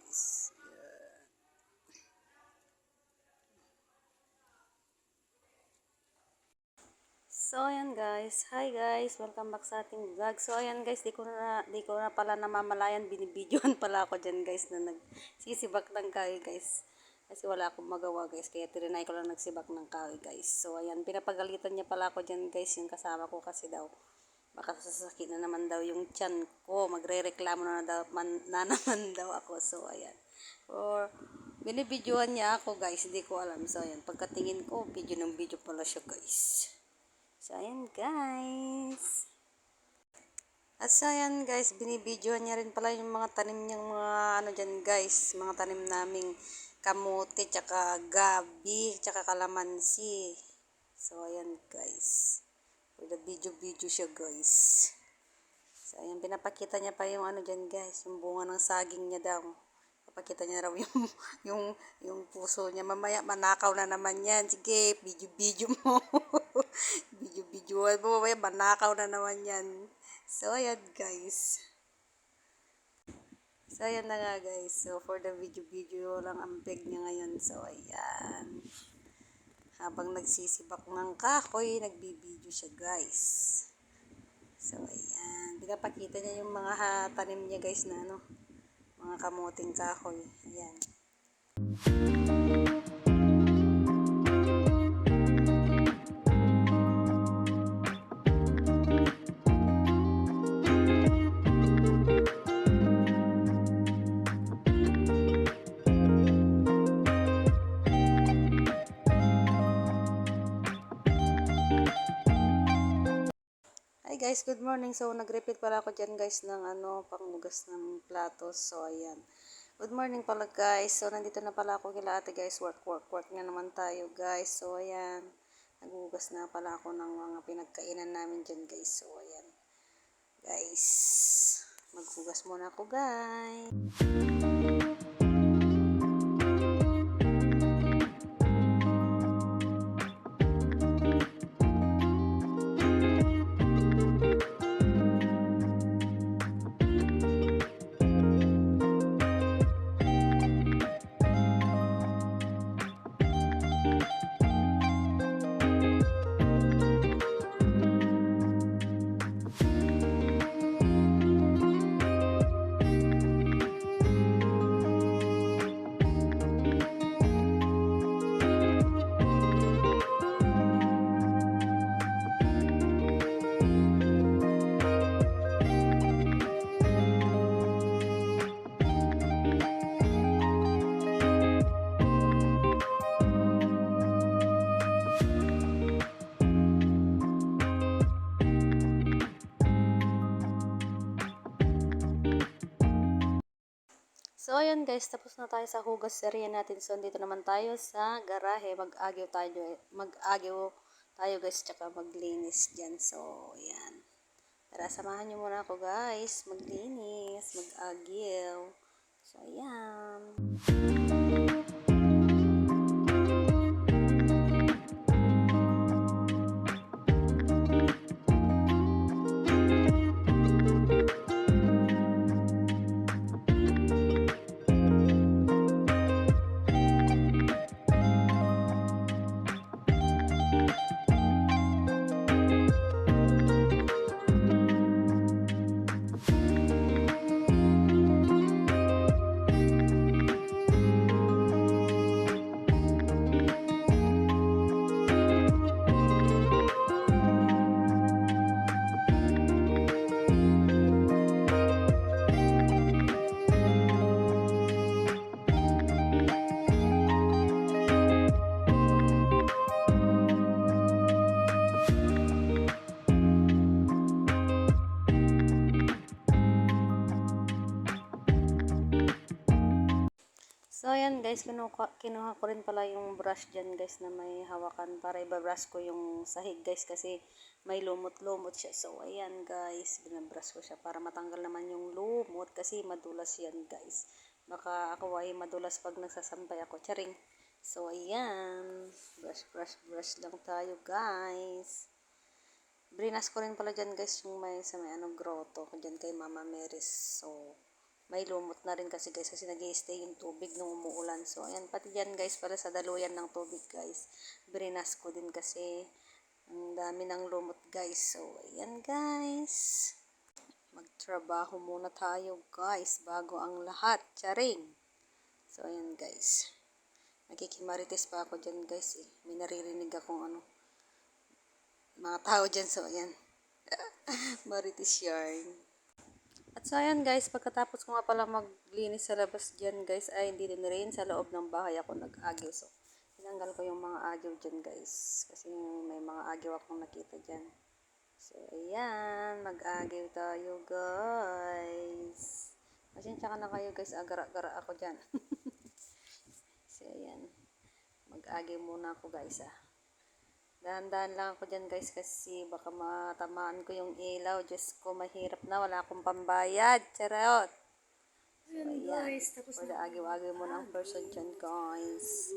guys. So, ayan guys. Hi guys. Welcome back sa ating vlog. So, ayan guys. Di ko na pala namamalayan. Binibidyohan pala ako dyan guys na nagsisibak ng kahoy guys. Kasi wala akong magawa guys. Kaya tirinay ko lang nagsibak ng kahoy guys. So, ayan. Pinapagalitan niya pala ako dyan guys. Yung kasama ko kasi daw. Baka sasakit na naman daw yung tiyan ko. Magre-reklamo na naman daw ako. So, ayan. Or, binibidyohan niya ako guys. Hindi ko alam. So, ayan. Pagkatingin ko, video ng video pala siya guys. So, ayan guys. At so, ayan guys, binibidyohan niya rin pala yung mga tanim niyang mga ano dyan guys. Mga tanim naming kamote, tsaka gabi, tsaka kalamansi. So, ayan guys. With the video siya guys. So, ayan, pinapakita niya pa yung ano dyan guys. Yung bunga ng saging niya daw. Papakita niya raw yung, yung puso niya. Mamaya manakaw na naman yan. Sige, video mo. Video mo. Mamaya manakaw na naman yan. So, ayan guys. So, ayan na nga guys. So, for the video lang ang peg niya ngayon. So, ayan. Habang nagsisibak ng kahoy, nagbibideo siya guys. So, ayan. Pinapakita niya yung mga tanim niya guys na ano. Mga kamuting kahoy. Ayan. Hi guys, good morning. So, nag-repeat pala ako dyan guys ng ano, panghugas ng platos. So, ayan. Good morning pala guys. So, nandito na pala ako kila ate guys. Work nga naman tayo guys. So, ayan. Naghugas na pala ako ng mga pinagkainan namin dyan guys. So, ayan. Guys, maghugas muna ako guys. So, ayan guys, tapos na tayo sa hugas area natin. So, dito naman tayo sa garahe. Mag-agyo tayo guys, tsaka maglinis dyan. So, ayan. Tara, samahan nyo muna ako guys. Maglinis, mag-agyo. So, ayan. So, ayan guys, kinuha ko rin pala yung brush dyan guys na may hawakan para ibabrush ko yung sahig guys kasi may lumot-lumot siya. So, ayan guys, binabrush ko siya para matanggal naman yung lumot kasi madulas yan guys. Baka ako ay madulas pag nagsasampay ako. Charing. So, ayan. Brush lang tayo guys. Brinas ko rin pala dyan guys yung may sa may grotto dyan kay Mama Mary's. So, may lumot na rin kasi guys kasi nag-i-stay yung tubig nung umuulan. So ayan, pati dyan guys para sa daluyan ng tubig guys. Birinas ko din kasi ang dami ng lumot guys. So ayan guys. Magtrabaho muna tayo guys bago ang lahat. Charing! So ayan guys. Nakikimarites pa ako dyan guys eh. May naririnig akong mga tao dyan. So ayan. Marites yarn. At so ayan guys, pagkatapos ko nga pala maglinis sa labas dyan guys, ay hindi din rin sa loob ng bahay ako nag-agyo. So, tinanggal ko yung mga agyo dyan guys. Kasi may mga agyo akong nakita dyan. So, ayan, mag-agyo tayo guys. Pasensya ka na kayo guys, agara-gara ako dyan. So, ayan, mag-agyo muna ako guys Dahan-dahan lang ako dyan guys kasi baka matamaan ko yung ilaw. Diyos ko, mahirap na. Wala akong pambayad. Charot! So, ayan. Guys, tapos for the agaw-agaw mo ng person dyan guys.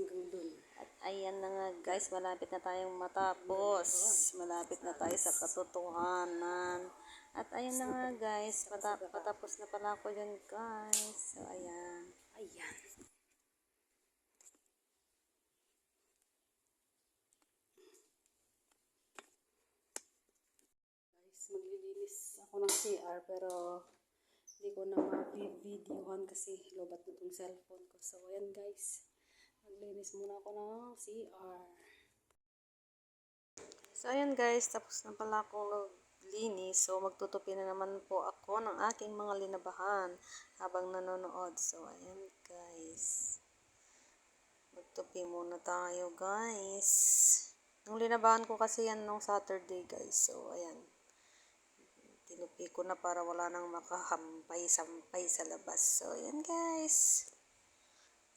At ayan na nga guys, malapit na tayong matapos. Malapit na tayo sa katotohanan. At ayan na nga guys, patapos na pala ako dyan guys. So, ayan. Ayan. Maglilinis ako ng CR pero hindi ko na ma-videohan kasi lobat na itong cellphone ko. So, ayan guys. Maglinis muna ako ng CR. So, ayan guys. Tapos na pala akong naglinis. So, magtutupi na naman po ako ng aking mga linabahan habang nanonood. So, ayan guys. Magtupi muna tayo guys. Nung linabahan ko kasi yan nung Saturday guys. So, ayan. Tinupi ko na para wala nang makahampay-sampay sa labas. So, yan guys.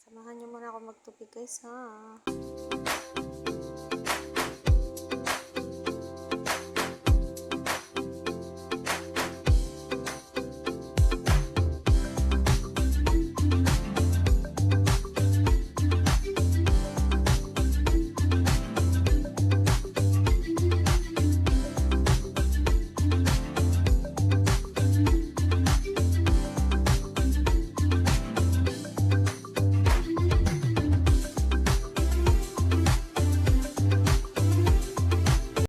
Samahan nyo muna ako magtupi guys ha.